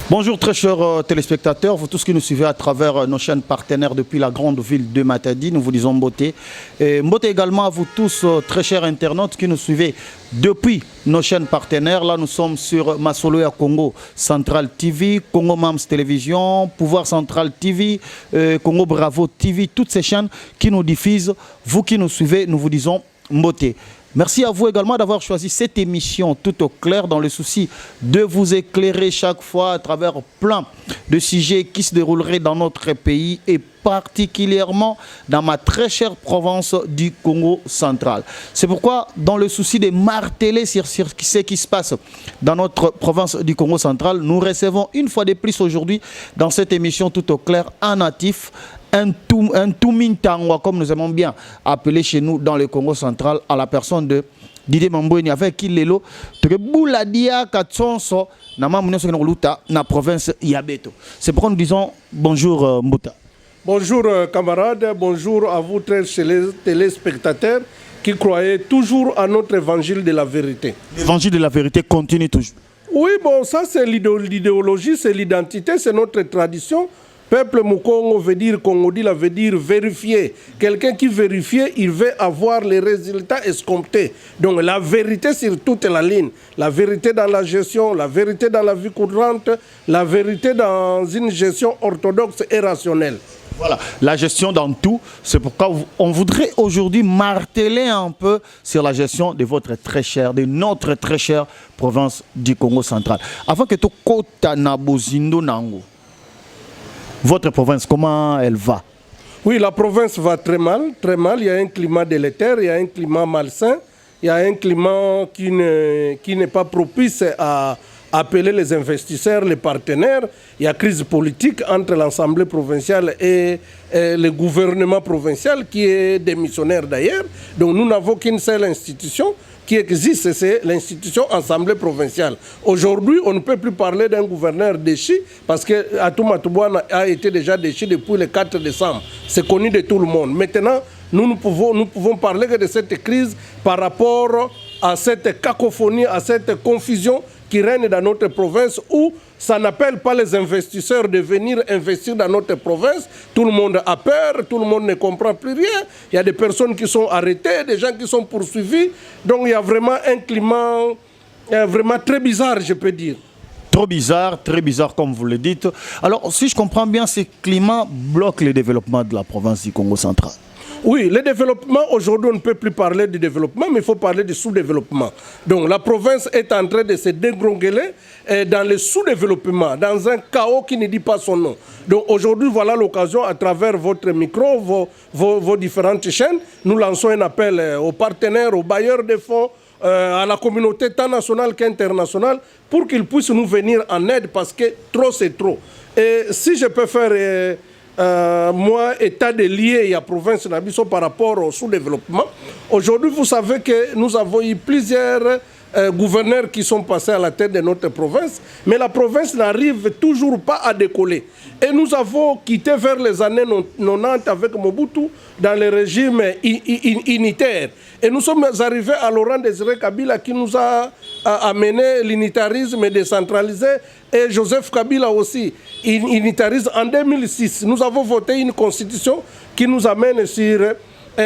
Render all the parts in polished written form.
Bonjour très chers téléspectateurs, vous tous qui nous suivez à travers nos chaînes partenaires depuis la grande ville de Matadi, nous vous disons Mbote. Et Mbote également à vous tous très chers internautes qui nous suivez depuis nos chaînes partenaires. Là nous sommes sur Masoloya Congo Central TV, Congo Mams Télévision, Pouvoir Central TV, Congo Bravo TV, toutes ces chaînes qui nous diffusent. Vous qui nous suivez, nous vous disons Mbote. Merci à vous également d'avoir choisi cette émission tout au clair dans le souci de vous éclairer chaque fois à travers plein de sujets qui se dérouleraient dans notre pays et particulièrement dans ma très chère province du Congo central. C'est pourquoi, dans le souci de marteler sur ce qui se passe dans notre province du Congo central, nous recevons une fois de plus aujourd'hui dans cette émission tout au clair un natif, un Toumintangwa, comme nous aimons bien appeler chez nous dans le Congo central, à la personne de Didier Mamboueni, avec qui Lelo, Bouladia Katsonso, na province Yabeto. C'est pourquoi nous disons bonjour Mbouta. Bonjour camarades, bonjour à vous très chers téléspectateurs qui croyaient toujours à notre évangile de la vérité. L'évangile de la vérité continue toujours. Oui, bon, ça c'est l'idéologie, c'est l'identité, c'est notre tradition. Peuple Mukongo veut dire, Congo dit, veut dire vérifier. Quelqu'un qui vérifie, il veut avoir les résultats escomptés. Donc la vérité sur toute la ligne. La vérité dans la gestion, la vérité dans la vie courante, la vérité dans une gestion orthodoxe et rationnelle. Voilà, la gestion dans tout. C'est pourquoi on voudrait aujourd'hui marteler un peu sur la gestion de notre très chère province du Congo central. Avant que tu kota na bozindo nango. Votre province, comment elle va? Oui, la province va très mal, très mal. Il y a un climat délétère, il y a un climat malsain, il y a un climat qui n'est pas propice à appeler les investisseurs, les partenaires. Il y a crise politique entre l'Assemblée provinciale et le gouvernement provincial qui est démissionnaire d'ailleurs. Donc nous n'avons qu'une seule institution qui existe, c'est l'institution Assemblée provinciale. Aujourd'hui, on ne peut plus parler d'un gouverneur déchu parce que Atouma Toubouana a été déjà déchu depuis le 4 décembre. C'est connu de tout le monde. Maintenant, nous pouvons parler que de cette crise par rapport à cette cacophonie, à cette confusion qui règne dans notre province où ça n'appelle pas les investisseurs de venir investir dans notre province. Tout le monde a peur, tout le monde ne comprend plus rien. Il y a des personnes qui sont arrêtées, des gens qui sont poursuivis. Donc il y a vraiment un climat vraiment très bizarre, je peux dire. Trop bizarre, très bizarre comme vous le dites. Alors si je comprends bien, ce climat bloque le développement de la province du Congo central. Oui, le développement, aujourd'hui, on ne peut plus parler du développement, mais il faut parler du sous-développement. Donc, la province est en train de se dégringoler dans le sous-développement, dans un chaos qui ne dit pas son nom. Donc, aujourd'hui, voilà l'occasion, à travers votre micro, vos différentes chaînes, nous lançons un appel aux partenaires, aux bailleurs de fonds, à la communauté tant nationale qu'internationale, pour qu'ils puissent nous venir en aide, parce que trop, c'est trop. Et si je peux faire... moi, état de lié à la province Nabiso par rapport au sous-développement. Aujourd'hui, vous savez que nous avons eu plusieurs gouverneurs qui sont passés à la tête de notre province, mais la province n'arrive toujours pas à décoller. Et nous avons quitté vers les années 90 avec Mobutu dans le régime unitaire. Et nous sommes arrivés à Laurent Désiré Kabila qui nous a amené l'unitarisme décentralisé et Joseph Kabila aussi unitarisme en 2006. Nous avons voté une constitution qui nous amène sur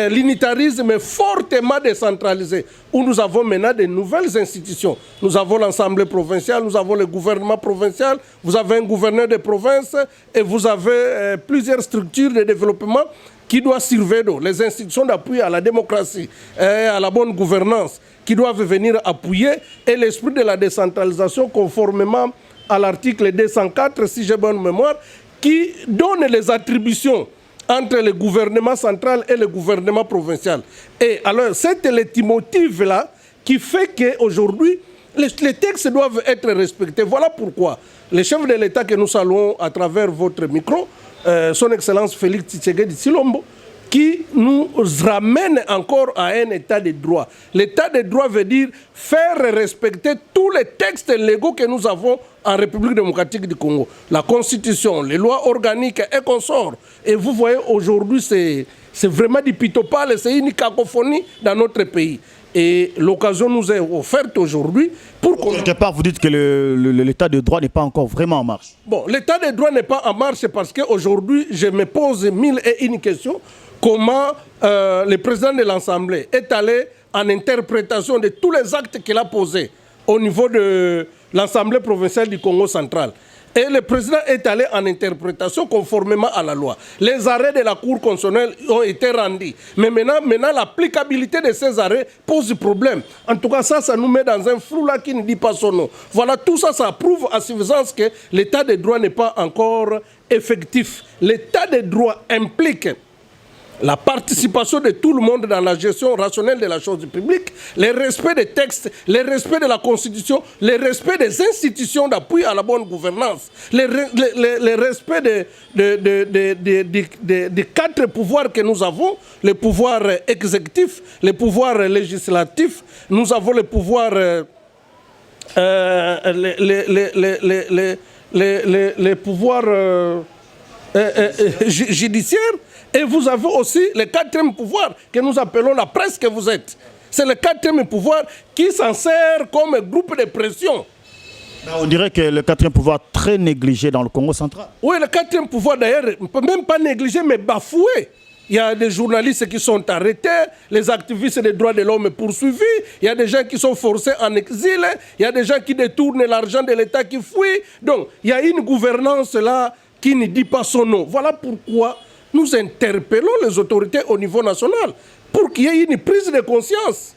l'unitarisme fortement décentralisé, où nous avons maintenant de nouvelles institutions. Nous avons l'Assemblée provinciale, nous avons le gouvernement provincial, vous avez un gouverneur de province et vous avez plusieurs structures de développement qui doivent surveiller les institutions d'appui à la démocratie et à la bonne gouvernance, qui doivent venir appuyer, et l'esprit de la décentralisation conformément à l'article 204, si j'ai bonne mémoire, qui donne les attributions entre le gouvernement central et le gouvernement provincial. Et alors, c'est le motif-là qui fait qu'aujourd'hui, les textes doivent être respectés. Voilà pourquoi le chef de l'État que nous saluons à travers votre micro, son Excellence Félix Tshisekedi Tshilombo, qui nous ramène encore à un état de droit. L'état de droit veut dire faire respecter tous les textes légaux que nous avons en République démocratique du Congo. La Constitution, les lois organiques et consorts. Et vous voyez, aujourd'hui, c'est vraiment du pitopale, c'est une cacophonie dans notre pays. Et l'occasion nous est offerte aujourd'hui pour qu'on... Quelque part, vous dites que l'état de droit n'est pas encore vraiment en marche. Bon, l'état de droit n'est pas en marche parce qu'aujourd'hui, je me pose mille et une questions. Comment le président de l'Assemblée est allé en interprétation de tous les actes qu'il a posés au niveau de l'Assemblée provinciale du Congo central. Et le président est allé en interprétation conformément à la loi. Les arrêts de la Cour constitutionnelle ont été rendus. Mais maintenant l'applicabilité de ces arrêts pose problème. En tout cas, ça nous met dans un flou là qui ne dit pas son nom. Voilà, tout ça, ça prouve à suffisance que l'état de droit n'est pas encore effectif. L'état de droit implique la participation de tout le monde dans la gestion rationnelle de la chose publique, le respect des textes, le respect de la Constitution, le respect des institutions d'appui à la bonne gouvernance, le respect des 4 pouvoirs que nous avons, le pouvoir exécutif, le pouvoir législatif, nous avons le pouvoir les pouvoirs judiciaires. Et vous avez aussi le 4e pouvoir que nous appelons la presse que vous êtes. C'est le 4e pouvoir qui s'en sert comme groupe de pression. On dirait que le 4e pouvoir est très négligé dans le Congo central. Oui, le 4e pouvoir d'ailleurs, on ne peut même pas négliger mais bafoué. Il y a des journalistes qui sont arrêtés, les activistes des droits de l'homme poursuivis, il y a des gens qui sont forcés en exil, il y a des gens qui détournent l'argent de l'État qui fuit. Donc, il y a une gouvernance là qui ne dit pas son nom. Voilà pourquoi nous interpellons les autorités au niveau national pour qu'il y ait une prise de conscience.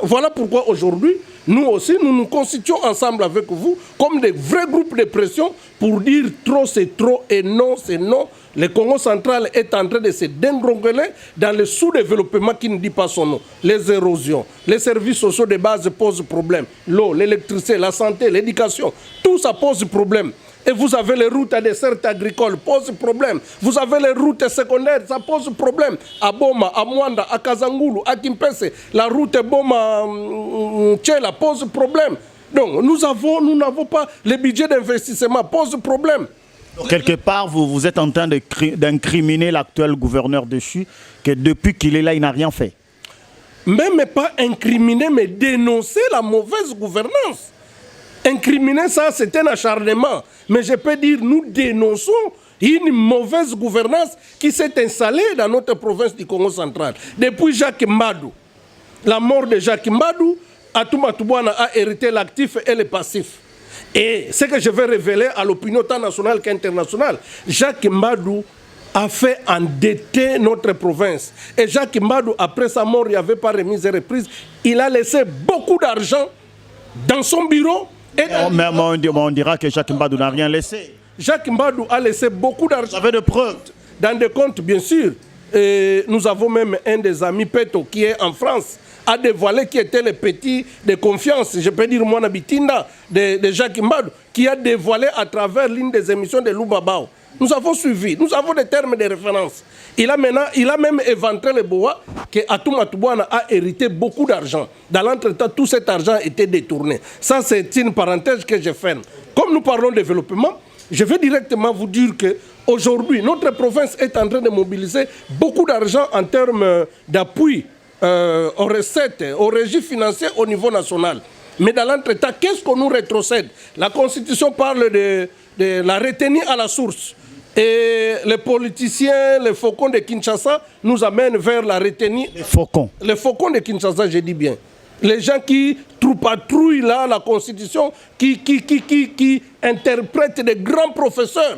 Voilà pourquoi aujourd'hui, nous aussi, nous nous constituons ensemble avec vous comme des vrais groupes de pression pour dire trop c'est trop et non c'est non. Le Congo central est en train de se dégringoler dans le sous-développement qui ne dit pas son nom. Les érosions, les services sociaux de base posent problème. L'eau, l'électricité, la santé, l'éducation, tout ça pose problème. Et vous avez les routes à dessert agricole, pose problème. Vous avez les routes secondaires, ça pose problème. À Boma, à Mwanda, à Kazangulu, à Kimpese, la route Boma-Tchela pose problème. Donc nous n'avons pas le budget d'investissement, pose problème. Donc, quelque part, vous êtes en train d'incriminer l'actuel gouverneur déchu, que depuis qu'il est là, il n'a rien fait. Même pas incriminer, mais dénoncer la mauvaise gouvernance. Incriminer ça, c'est un acharnement. Mais je peux dire, nous dénonçons une mauvaise gouvernance qui s'est installée dans notre province du Congo central. Depuis Jacques Mbadou, la mort de Jacques Mbadou, Atouma Toubouana a hérité l'actif et le passif. Et ce que je vais révéler à l'opinion tant nationale qu'internationale, Jacques Mbadou a fait endetter notre province. Et Jacques Mbadou, après sa mort, il n'y avait pas remise et reprise. Il a laissé beaucoup d'argent dans son bureau. Mais on dira que Jacques Mbadou n'a rien laissé. Jacques Mbadou a laissé beaucoup d'argent. Vous avez des preuves? Dans des comptes, bien sûr. Et nous avons même un des amis, Peto, qui est en France, a dévoilé qui était le petit de confiance, je peux dire Mwana Bitinda, de Jacques Mbadou, qui a dévoilé à travers l'une des émissions de Loubabao. Nous avons suivi, nous avons des termes de référence. Il a même éventré le bois que Atouma Toubouana a hérité beaucoup d'argent. Dans l'entretemps, tout cet argent a été détourné. Ça, c'est une parenthèse que je ferme. Comme nous parlons de développement, je vais directement vous dire qu'aujourd'hui, notre province est en train de mobiliser beaucoup d'argent en termes d'appui aux recettes, aux régies financières au niveau national. Mais dans l'entretemps, qu'est-ce qu'on nous rétrocède? La Constitution parle de la retenue à la source. Et les politiciens, les faucons de Kinshasa nous amènent vers la retenue. Les faucons. Les faucons de Kinshasa, je dis bien. Les gens qui troupatrouillent là la Constitution, qui interprètent des grands professeurs,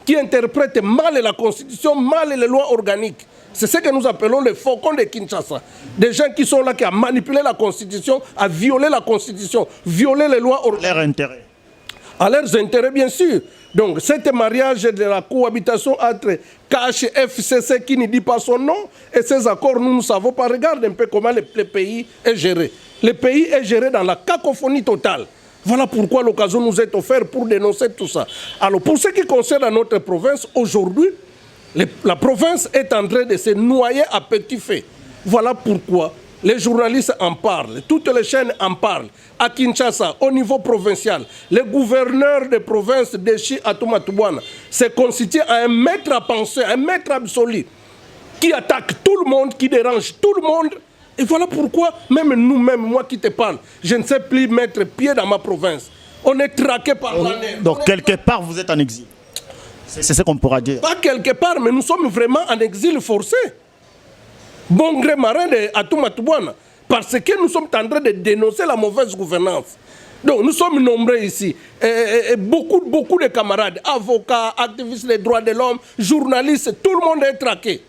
qui interprètent mal la Constitution, mal les lois organiques. C'est ce que nous appelons les faucons de Kinshasa. Des gens qui sont là, qui ont manipulé la Constitution, à violer la Constitution, violer les lois organiques. Leurs intérêts. À leurs intérêts, bien sûr. Donc, cet mariage de la cohabitation entre KH et FCC qui ne dit pas son nom, et ces accords, nous ne savons pas. Regarde un peu comment le pays est géré. Le pays est géré dans la cacophonie totale. Voilà pourquoi l'occasion nous est offerte pour dénoncer tout ça. Alors, pour ce qui concerne notre province, aujourd'hui, la province est en train de se noyer à petit feu. Voilà pourquoi les journalistes en parlent, toutes les chaînes en parlent. À Kinshasa, au niveau provincial, le gouverneur de province Déchi Atouma Toubouana s'est constitué à un maître à penser, un maître absolu, qui attaque tout le monde, qui dérange tout le monde, Et voilà pourquoi, même nous-mêmes, moi qui te parle, je ne sais plus mettre pied dans ma province. On est traqué par l'ANER. Donc, quelque part, vous êtes en exil. C'est ce qu'on pourra dire. Pas quelque part, mais nous sommes vraiment en exil forcé. Bon gré marin de Atouma-Toubouana. Parce que nous sommes en train de dénoncer la mauvaise gouvernance. Donc nous sommes nombreux ici. Et beaucoup de camarades, avocats, activistes des droits de l'homme, journalistes, tout le monde est traqué.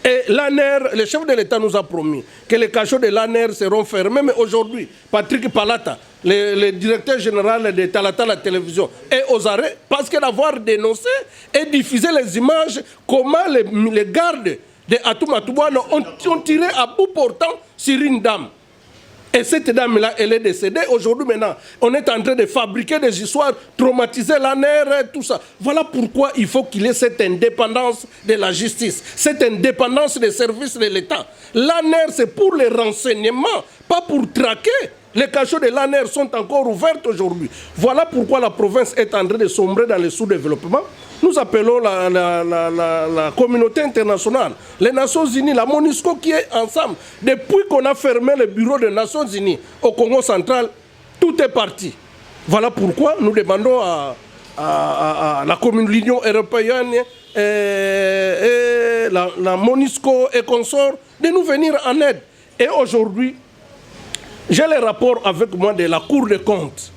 Et l'ANER, le chef de l'État nous a promis que les cachots de l'ANER seront fermés. Mais aujourd'hui, Patrick Palata, le directeur général de Talata la télévision, est aux arrêts parce qu'il d'avoir dénoncé et diffusé les images comment les gardes de Atouma-Toubouana ont tiré à bout portant sur une dame. Et cette dame-là, elle est décédée. Aujourd'hui, maintenant, on est en train de fabriquer des histoires, traumatiser l'ANER, tout ça. Voilà pourquoi il faut qu'il y ait cette indépendance de la justice, cette indépendance des services de l'État. L'ANER, c'est pour les renseignements, pas pour traquer. Les cachots de l'ANER sont encore ouverts aujourd'hui. Voilà pourquoi la province est en train de sombrer dans le sous-développement. Nous appelons la communauté internationale, les Nations Unies, la MONUSCO qui est ensemble. Depuis qu'on a fermé le bureau des Nations Unies au Congo central, tout est parti. Voilà pourquoi nous demandons à l'Union européenne et la MONUSCO et consorts de nous venir en aide. Et aujourd'hui, j'ai les rapports avec moi de la Cour des comptes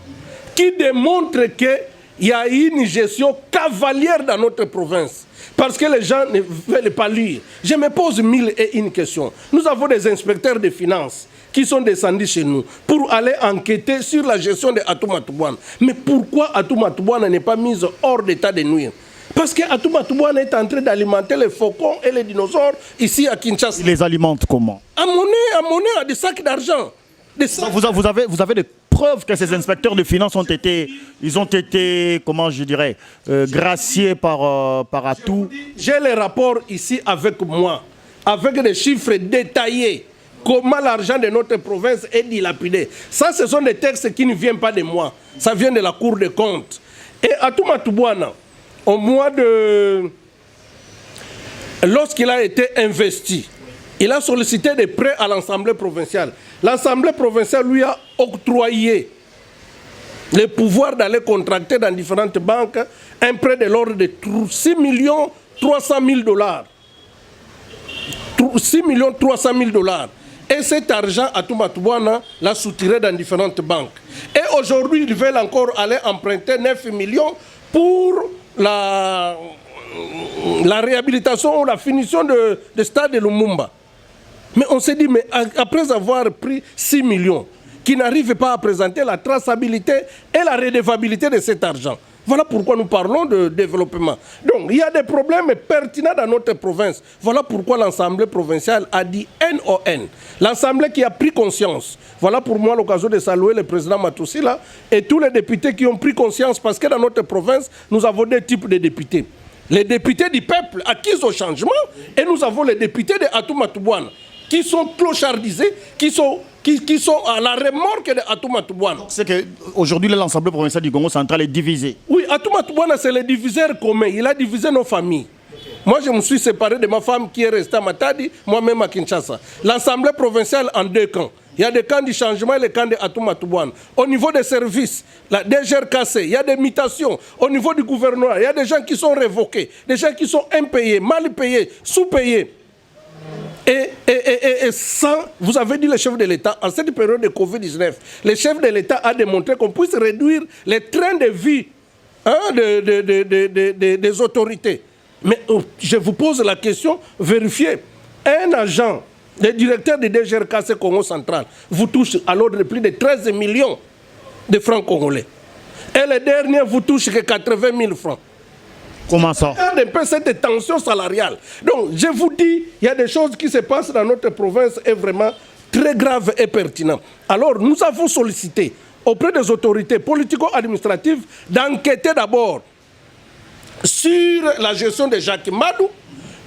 qui démontrent qu'il y a une gestion cavalière dans notre province. Parce que les gens ne veulent pas lire. Je me pose 1001 questions. Nous avons des inspecteurs de finances qui sont descendus chez nous pour aller enquêter sur la gestion de Atouma-Toubouana. Mais pourquoi Atouma-Toubouana n'est pas mise hors d'état de nuire? Parce que Atouma-Toubouana est en train d'alimenter les faucons et les dinosaures ici à Kinshasa. Ils les alimentent comment? À monnaie, à des sacs d'argent. Vous avez des preuves que ces inspecteurs de finances ont été, comment je dirais, graciés par Atou. J'ai les rapports ici avec moi, avec des chiffres détaillés, comment l'argent de notre province est dilapidé. Ça, ce sont des textes qui ne viennent pas de moi, ça vient de la Cour des comptes. Et Atouma-Toubouana, au mois de... Lorsqu'il a été investi, il a sollicité des prêts à l'Assemblée provinciale. L'Assemblée provinciale lui a octroyé le pouvoir d'aller contracter dans différentes banques un prêt de l'ordre de 6 300 000 dollars. 6 300 000 dollars. Et cet argent, Atouma-Toubouana l'a soutiré dans différentes banques. Et aujourd'hui, ils veulent encore aller emprunter 9 millions pour la réhabilitation ou la finition de stade de Lumumba. Mais on s'est dit, mais après avoir pris 6 millions, qui n'arrivent pas à présenter la traçabilité et la redevabilité de cet argent. Voilà pourquoi nous parlons de développement. Donc, il y a des problèmes pertinents dans notre province. Voilà pourquoi l'Assemblée provinciale a dit NON. L'Assemblée qui a pris conscience. Voilà pour moi l'occasion de saluer le président Matousila et tous les députés qui ont pris conscience parce que dans notre province, nous avons deux types de députés. Les députés du peuple acquis au changement et nous avons les députés de Atouma-Toubouana qui sont clochardisés, qui sont à la remorque de Atouma-Toubouana. C'est qu'aujourd'hui, l'Assemblée provinciale du Congo central est divisée. Oui, Atouma-Toubouana, c'est le diviseur commun. Il a divisé nos familles. Moi, je me suis séparé de ma femme qui est restée à Matadi, moi-même à Kinshasa. L'Assemblée provinciale en deux camps. Il y a des camps du changement et les camps de Atouma-Toubouana. Au niveau des services, la DGRKC, il y a des mutations. Au niveau du gouvernement, il y a des gens qui sont révoqués, des gens qui sont impayés, mal payés, sous-payés. Et sans, vous avez dit le chef de l'État, en cette période de Covid-19, le chef de l'État a démontré qu'on puisse réduire les trains de vie des autorités. Mais je vous pose la question, vérifiez. Un agent, le directeur du DGRKC Congo central, vous touche à l'ordre de plus de 13 millions de francs congolais. Et le dernier vous touche que 80 000 francs. Comment ça? Regardez un peu cette tension salariale. Donc, je vous dis, il y a des choses qui se passent dans notre province et vraiment très graves et pertinentes. Alors, nous avons sollicité auprès des autorités politico-administratives d'enquêter d'abord sur la gestion de Jacques Madou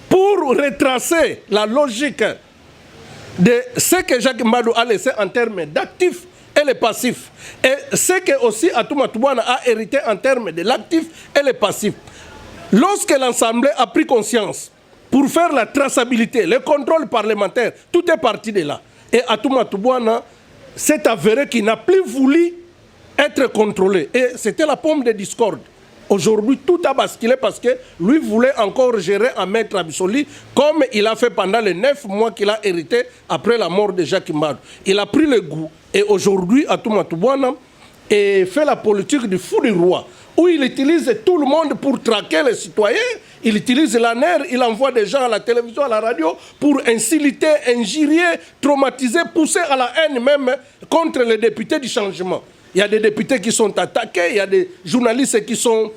pour retracer la logique de ce que Jacques Madou a laissé en termes d'actifs et les passifs. Et ce que aussi Atouma-Toubouana a hérité en termes de l'actif et les passifs. Lorsque l'Assemblée a pris conscience pour faire la traçabilité, le contrôle parlementaire, tout est parti de là. Et Atouma Toubouana s'est avéré qu'il n'a plus voulu être contrôlé. Et c'était la pomme de discorde. Aujourd'hui, tout a basculé parce que lui voulait encore gérer un maître absolu comme il a fait pendant les 9 mois qu'il a hérité après la mort de Jacques Mbadou. Il a pris le goût. Et aujourd'hui, Atouma Toubouana fait la politique du fou du roi, où il utilise tout le monde pour traquer les citoyens. Il utilise la nerf, il envoie des gens à la télévision, à la radio, pour insulter, injurier, traumatiser, pousser à la haine même contre les députés du changement. Il y a des députés qui sont attaqués, il y a des journalistes qui sont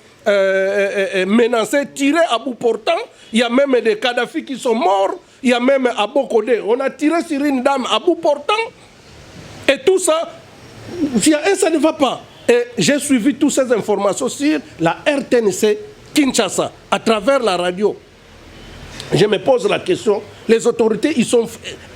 menacés, tirés à bout portant. Il y a même des Kadhafi qui sont morts. Il y a même à Bokodé, on a tiré sur une dame à bout portant. Et tout ça, ça ne va pas. Et j'ai suivi toutes ces informations sur la RTNC Kinshasa, à travers la radio. Je me pose la question, les autorités, ils sont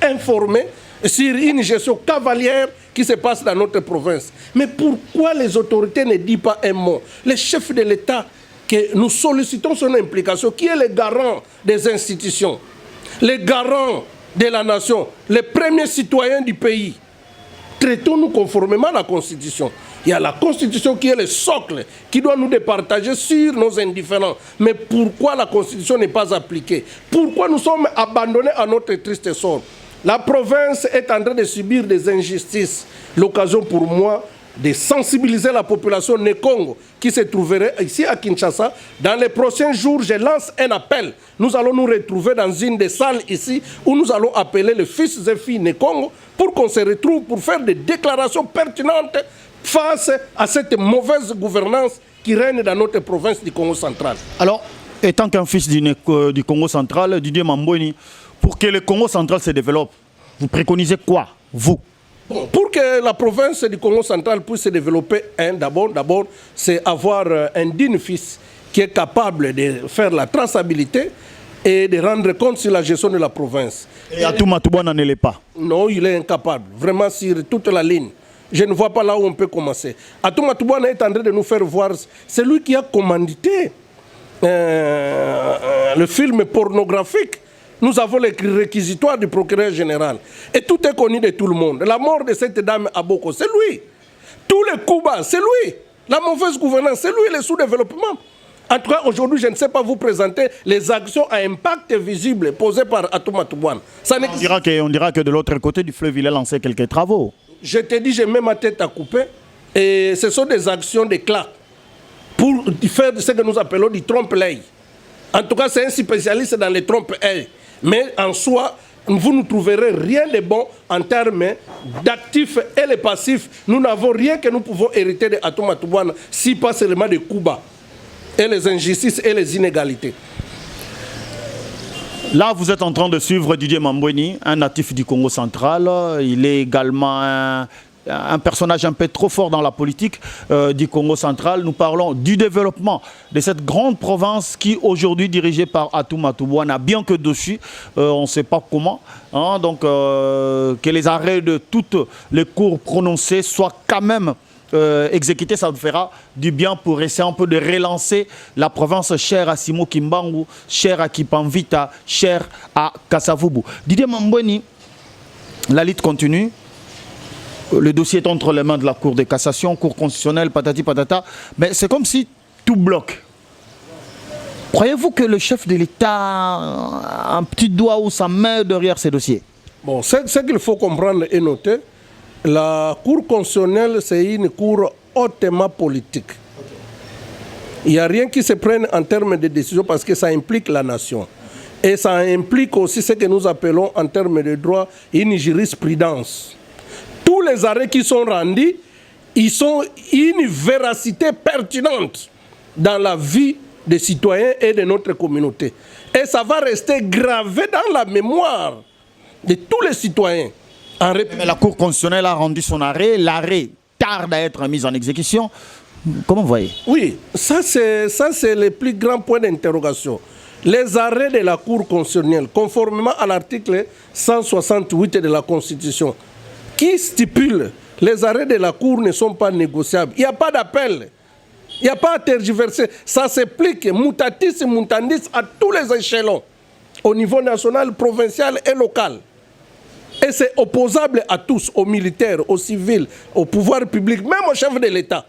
informés sur une gestion cavalière qui se passe dans notre province. Mais pourquoi les autorités ne disent pas un mot? Les chefs de l'État, que nous sollicitons son implication, qui est le garant des institutions, le garant de la nation, les premiers citoyens du pays. Traitons-nous conformément à la Constitution. Il y a la Constitution qui est le socle, qui doit nous départager sur nos indifférents. Mais pourquoi la Constitution n'est pas appliquée? Pourquoi nous sommes abandonnés à notre triste sort? La province est en train de subir des injustices. L'occasion pour moi de sensibiliser la population Nekongo qui se trouverait ici à Kinshasa. Dans les prochains jours, je lance un appel. Nous allons nous retrouver dans une des salles ici où nous allons appeler les fils et filles Nekongo pour qu'on se retrouve pour faire des déclarations pertinentes face à cette mauvaise gouvernance qui règne dans notre province du Congo central. Alors, étant qu'un fils du Congo central, Didier Mamboni, pour que le Congo central se développe, vous préconisez quoi, vous? Bon, pour que la province du Congo central puisse se développer, d'abord, c'est avoir un digne fils qui est capable de faire la traçabilité et de rendre compte sur la gestion de la province. Et Atouma Toubouana ne l'est pas? Non, il est incapable, vraiment sur toute la ligne. Je ne vois pas là où on peut commencer. Atouma Toubouana est en train de nous faire voir, c'est lui qui a commandité le film pornographique. Nous avons les réquisitoires du procureur général. Et tout est connu de tout le monde. La mort de cette dame à Boko, c'est lui. Tous les coups bas, c'est lui. La mauvaise gouvernance, c'est lui, le sous-développement. En tout cas, aujourd'hui, je ne sais pas vous présenter les actions à impact visible posées par Atouma Toubouana. On dira que de l'autre côté du fleuve, il a lancé quelques travaux. Je te dis, j'ai même ma tête à couper. Et ce sont des actions d'éclat pour faire ce que nous appelons du trompe-l'œil. En tout cas, c'est un spécialiste dans les trompe-l'œil. Mais en soi, vous ne trouverez rien de bon en termes d'actifs et les passifs. Nous n'avons rien que nous pouvons hériter de Atouma Toubouana, si pas seulement de Cuba et les injustices et les inégalités. Là, vous êtes en train de suivre Didier Mamboni, un natif du Congo central. Il est également un personnage un peu trop fort dans la politique du Congo central. Nous parlons du développement de cette grande province qui aujourd'hui dirigée par Atouma Toubouana, bien que dessus, on ne sait pas comment. Hein, donc que les arrêts de toutes les cours prononcées soient quand même exécutés, ça nous fera du bien pour essayer un peu de relancer la province chère à Simo Kimbangu, chère à Kipanvita, chère à Kasavubu. Didier Mamboni, la lutte continue. Le dossier est entre les mains de la Cour de cassation, Cour constitutionnelle, patati patata. Mais c'est comme si tout bloque. Croyez-vous que le chef de l'État a un petit doigt ou sa main derrière ces dossiers? Bon, ce qu'il faut comprendre et noter, la Cour constitutionnelle, c'est une cour hautement politique. Il n'y a rien qui se prenne en termes de décision parce que ça implique la nation. Et ça implique aussi ce que nous appelons en termes de droit une jurisprudence. Tous les arrêts qui sont rendus, ils sont une véracité pertinente dans la vie des citoyens et de notre communauté. Et ça va rester gravé dans la mémoire de tous les citoyens. Mais la Cour constitutionnelle a rendu son arrêt, l'arrêt tarde à être mis en exécution. Comment vous voyez? Oui, ça c'est le plus grand point d'interrogation. Les arrêts de la Cour constitutionnelle, conformément à l'article 168 de la Constitution, qui stipule les arrêts de la Cour ne sont pas négociables. Il n'y a pas d'appel. Il n'y a pas à tergiverser. Ça s'applique mutatis mutandis à tous les échelons, au niveau national, provincial et local. Et c'est opposable à tous, aux militaires, aux civils, au pouvoir public, même au chef de l'État.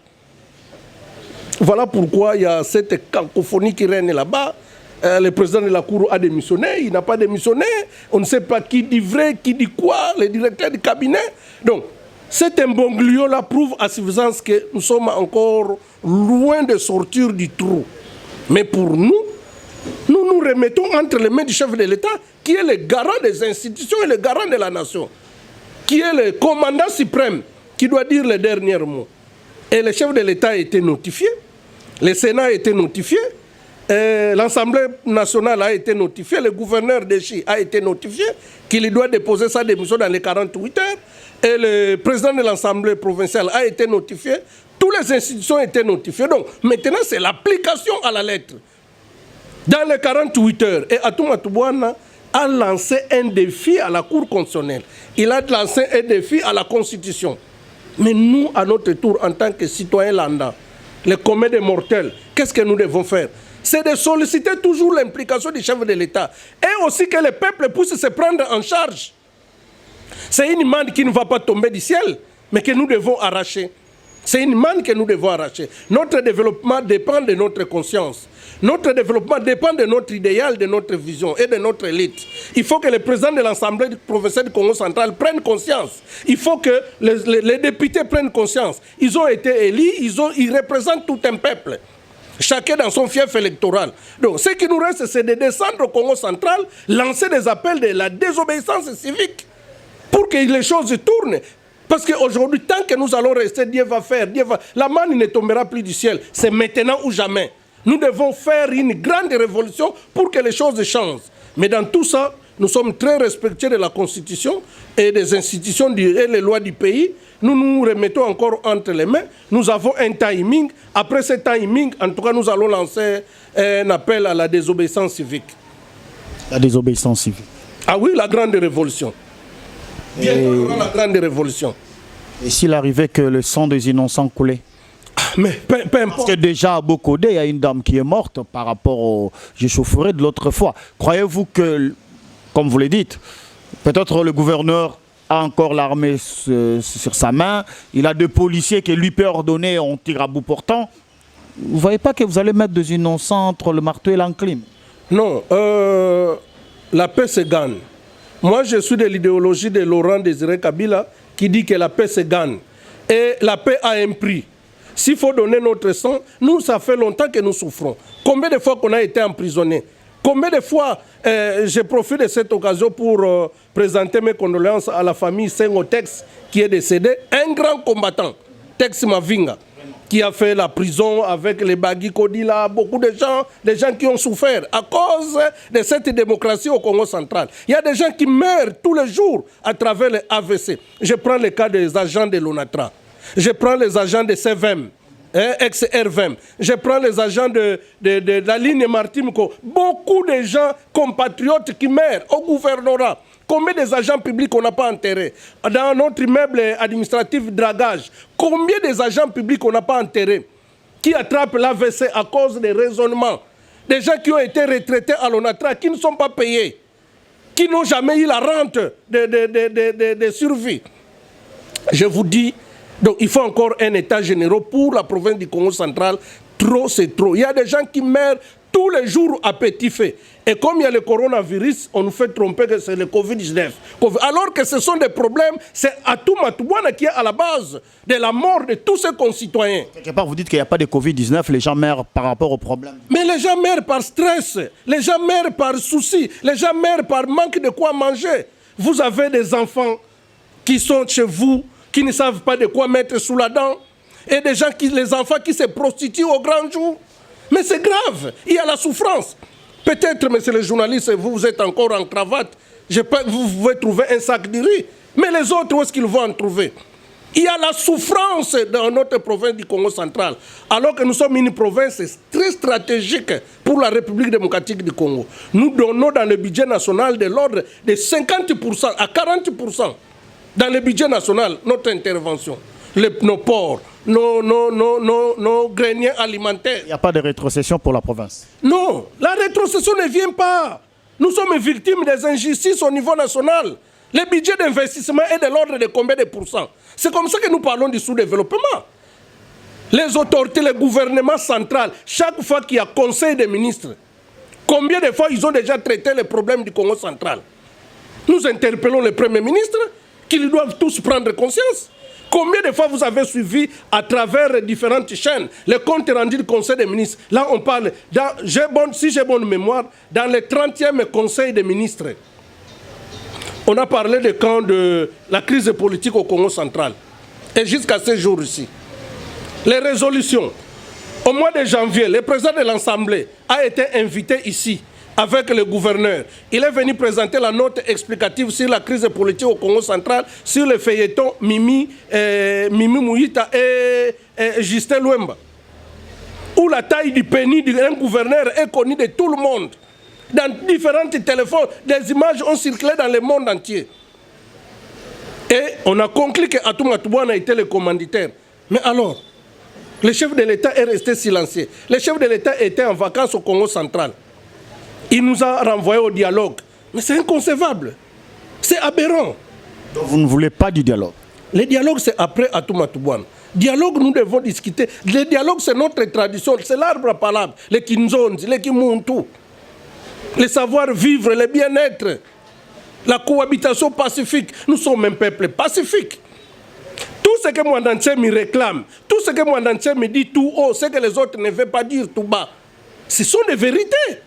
Voilà pourquoi il y a cette cacophonie qui règne là-bas. Le président de la Cour a démissionné, il n'a pas démissionné. On ne sait pas qui dit vrai, qui dit quoi, le directeur du cabinet. Donc, cet imbroglio-là prouve à suffisance que nous sommes encore loin de sortir du trou. Mais pour nous, nous nous remettons entre les mains du chef de l'État, qui est le garant des institutions et le garant de la nation, qui est le commandant suprême, qui doit dire le dernier mot. Et le chef de l'État a été notifié, le Sénat a été notifié, l'Assemblée nationale a été notifiée, le gouverneur d'Échi a été notifié, qu'il doit déposer sa démission dans les 48 heures, et le président de l'Assemblée provinciale a été notifié, toutes les institutions ont été notifiées. Donc maintenant, c'est l'application à la lettre. Dans les 48 heures, et Atouma Toubouana a lancé un défi à la Cour constitutionnelle. Il a lancé un défi à la Constitution. Mais nous, à notre tour, en tant que citoyens lambda, les communs des mortels, qu'est-ce que nous devons faire? C'est de solliciter toujours l'implication du chef de l'État. Et aussi que le peuple puisse se prendre en charge. C'est une manne qui ne va pas tomber du ciel, mais que nous devons arracher. C'est une manne que nous devons arracher. Notre développement dépend de notre conscience. Notre développement dépend de notre idéal, de notre vision et de notre élite. Il faut que le président de l'Assemblée provinciale du Congo central prenne conscience. Il faut que les députés prennent conscience. Ils ont été élus, ils représentent tout un peuple. Chacun dans son fief électoral. Donc, ce qui nous reste, c'est de descendre au Congo central, lancer des appels de la désobéissance civique pour que les choses tournent. Parce qu'aujourd'hui, tant que nous allons rester, Dieu va faire, la manne ne tombera plus du ciel. C'est maintenant ou jamais. Nous devons faire une grande révolution pour que les choses changent. Mais dans tout ça, nous sommes très respectueux de la Constitution et des institutions et les lois du pays. Nous nous remettons encore entre les mains. Nous avons un timing. Après ce timing, en tout cas, nous allons lancer un appel à la désobéissance civique. La désobéissance civique. Ah oui, la grande révolution. Bientôt, la grande révolution. Et s'il arrivait que le sang des innocents coulait? Mais peu importe. Parce que déjà à Bokode, il y a une dame qui est morte par rapport au Géchauffouré de l'autre fois. Croyez-vous que, comme vous le dites, peut-être le gouverneur a encore l'armée sur sa main, il a deux policiers qui lui peut ordonner, on tire à bout portant. Vous ne voyez pas que vous allez mettre des innocents entre le marteau et l'enclume? Non, la paix se gagne. Moi, je suis de l'idéologie de Laurent Désiré Kabila qui dit que la paix se gagne. Et la paix a un prix. S'il faut donner notre sang, nous, ça fait longtemps que nous souffrons. Combien de fois qu'on a été emprisonnés? Combien de fois, je profite de cette occasion pour présenter mes condoléances à la famille Sengo Tex qui est décédé, un grand combattant, Tex Mavinga, qui a fait la prison avec les Bagui Kodila, beaucoup de gens qui ont souffert à cause de cette démocratie au Congo central. Il y a des gens qui meurent tous les jours à travers les AVC. Je prends le cas des agents de l'ONATRA. Je prends les agents de CVM, ex-RVM. Je prends les agents de la ligne Martimco. Beaucoup de gens compatriotes qui meurent au gouvernorat. Combien des agents publics on n'a pas enterrés? Dans notre immeuble administratif dragage, combien des agents publics on n'a pas enterrés? Qui attrapent l'AVC à cause des raisonnements? Des gens qui ont été retraités à l'ONATRA, qui ne sont pas payés, qui n'ont jamais eu la rente de survie. Je vous dis, donc il faut encore un état général pour la province du Congo central. Trop, c'est trop. Il y a des gens qui meurent tous les jours à petit feu. Et comme il y a le coronavirus, on nous fait tromper que c'est le Covid-19. Alors que ce sont des problèmes, c'est Atouma Toubouana qui est à la base de la mort de tous ses concitoyens. Quelque part, vous dites qu'il n'y a pas de Covid-19, les gens meurent par rapport au problème. Mais les gens meurent par stress, les gens meurent par souci, les gens meurent par manque de quoi manger. Vous avez des enfants qui sont chez vous, qui ne savent pas de quoi mettre sous la dent, et des gens les enfants qui se prostituent au grand jour. Mais c'est grave, il y a la souffrance. Peut-être, monsieur le journaliste, vous êtes encore en cravate, vous pouvez trouver un sac de riz, mais les autres, où est-ce qu'ils vont en trouver? Il y a la souffrance dans notre province du Congo central, alors que nous sommes une province très stratégique pour la République démocratique du Congo. Nous donnons dans le budget national de l'ordre de 50% à 40%. Dans le budget national, notre intervention, nos ports, nos greniers alimentaires. Il n'y a pas de rétrocession pour la province. Non, la rétrocession ne vient pas. Nous sommes victimes des injustices au niveau national. Le budget d'investissement est de l'ordre de combien de pourcents? C'est comme ça que nous parlons du sous-développement. Les autorités, le gouvernement central, chaque fois qu'il y a conseil des ministres, combien de fois ils ont déjà traité les problèmes du Congo central? Nous interpellons le Premier ministre, qu'ils doivent tous prendre conscience. Combien de fois vous avez suivi à travers différentes chaînes les comptes rendus du Conseil des ministres? Là, on parle, si j'ai bonne mémoire, dans le 30e Conseil des ministres, on a parlé de quand de la crise politique au Congo central. Et jusqu'à ce jour-ci, les résolutions. Au mois de janvier, le président de l'Assemblée a été invité ici avec le gouverneur. Il est venu présenter la note explicative sur la crise politique au Congo central, sur le feuilleton Mimi Mouyita et Justin Luemba, où la taille du pénis d'un gouverneur est connue de tout le monde. Dans différents téléphones, des images ont circulé dans le monde entier. Et on a conclu que Atum Atouane a été le commanditaire. Mais alors, le chef de l'État est resté silencieux. Le chef de l'État était en vacances au Congo central. Il nous a renvoyés au dialogue. Mais c'est inconcevable. C'est aberrant. Donc vous ne voulez pas du dialogue? Le dialogue, c'est après Atum Atouane. Dialogue, nous devons discuter. Le dialogue, c'est notre tradition. C'est l'arbre à palabre. Les Kinzonzi, les Kimuntu. Le savoir-vivre, le bien-être. La cohabitation pacifique. Nous sommes un peuple pacifique. Tout ce que Mwandanche me réclame, tout ce que Mwandanche me dit tout haut, ce que les autres ne veulent pas dire tout bas, ce sont des vérités.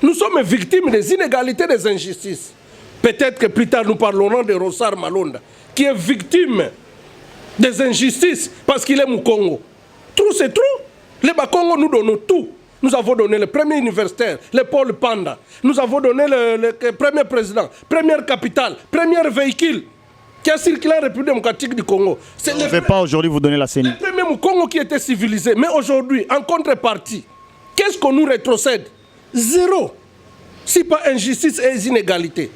Nous sommes victimes des inégalités, des injustices. Peut-être que plus tard nous parlerons de Rossar Malonda, qui est victime des injustices parce qu'il est Mukongo. Trop c'est trop. Les Bakongo nous donnent tout. Nous avons donné le premier universitaire, le Paul Panda. Nous avons donné le premier président, première capitale, premier véhicule qui a circulé en République démocratique du Congo. Je ne vais pas aujourd'hui vous donner la CENI. Le premier Mukongo qui était civilisé. Mais aujourd'hui, en contrepartie, qu'est-ce qu'on nous rétrocède? Zéro. Si pas injustice et inégalité.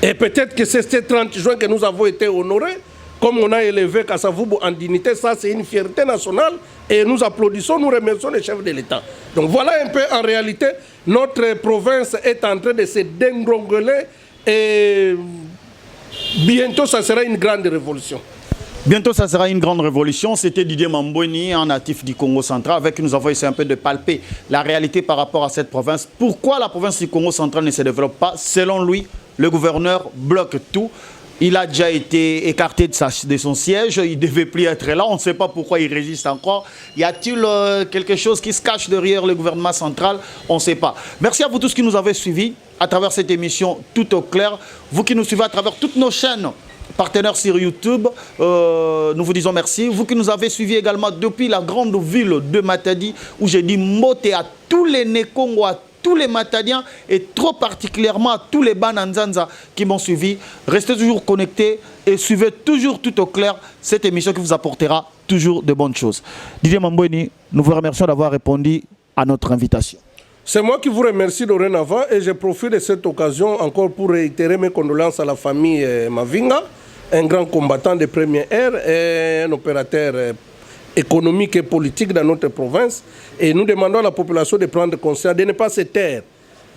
Et peut-être que c'est ce 30 juin que nous avons été honorés, comme on a élevé Kassavoubou en dignité, ça c'est une fierté nationale et nous applaudissons, nous remercions les chefs de l'État. Donc voilà un peu en réalité, notre province est en train de se dégringoler et bientôt ça sera une grande révolution. Bientôt, ça sera une grande révolution. C'était Didier Mamboni, un natif du Congo central, avec qui nous avons essayé un peu de palper la réalité par rapport à cette province. Pourquoi la province du Congo central ne se développe pas? Selon lui, le gouverneur bloque tout. Il a déjà été écarté de son siège. Il ne devait plus être là. On ne sait pas pourquoi il résiste encore. Y a-t-il quelque chose qui se cache derrière le gouvernement central? On ne sait pas. Merci à vous tous qui nous avez suivis à travers cette émission Tout au clair. Vous qui nous suivez à travers toutes nos chaînes partenaires sur YouTube, nous vous disons merci. Vous qui nous avez suivis également depuis la grande ville de Matadi, où j'ai dit moté à tous les Nékongo, à tous les Matadiens et trop particulièrement à tous les Bananzanza qui m'ont suivi. Restez toujours connectés et suivez toujours Tout au clair, cette émission qui vous apportera toujours de bonnes choses. Didier Mamboni, nous vous remercions d'avoir répondu à notre invitation. C'est moi qui vous remercie dorénavant et je profite de cette occasion encore pour réitérer mes condoléances à la famille Mavinga, un grand combattant de première ère et un opérateur économique et politique dans notre province. Et nous demandons à la population de prendre conscience, de ne pas se taire,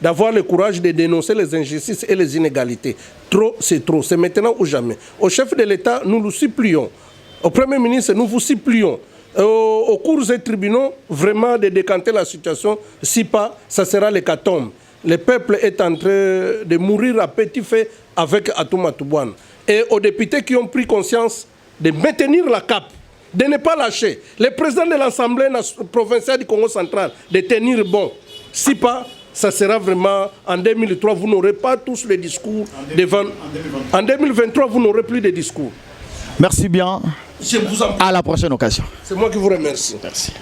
d'avoir le courage de dénoncer les injustices et les inégalités. Trop, c'est trop. C'est maintenant ou jamais. Au chef de l'État, nous le supplions. Au Premier ministre, nous vous supplions. Aux cours et tribunaux, vraiment de décanter la situation. Si pas, ça sera l'hécatombe. Le peuple est en train de mourir à petit feu avec Atum Atouane. Et aux députés qui ont pris conscience de maintenir la cape, de ne pas lâcher. Le président de l'Assemblée provinciale du Congo central, de tenir bon. Si pas, ça sera vraiment en 2003, vous n'aurez pas tous les discours devant. En 2023, vous n'aurez plus de discours. Merci bien. Je vous en prie. À la prochaine occasion. C'est moi qui vous remercie. Merci.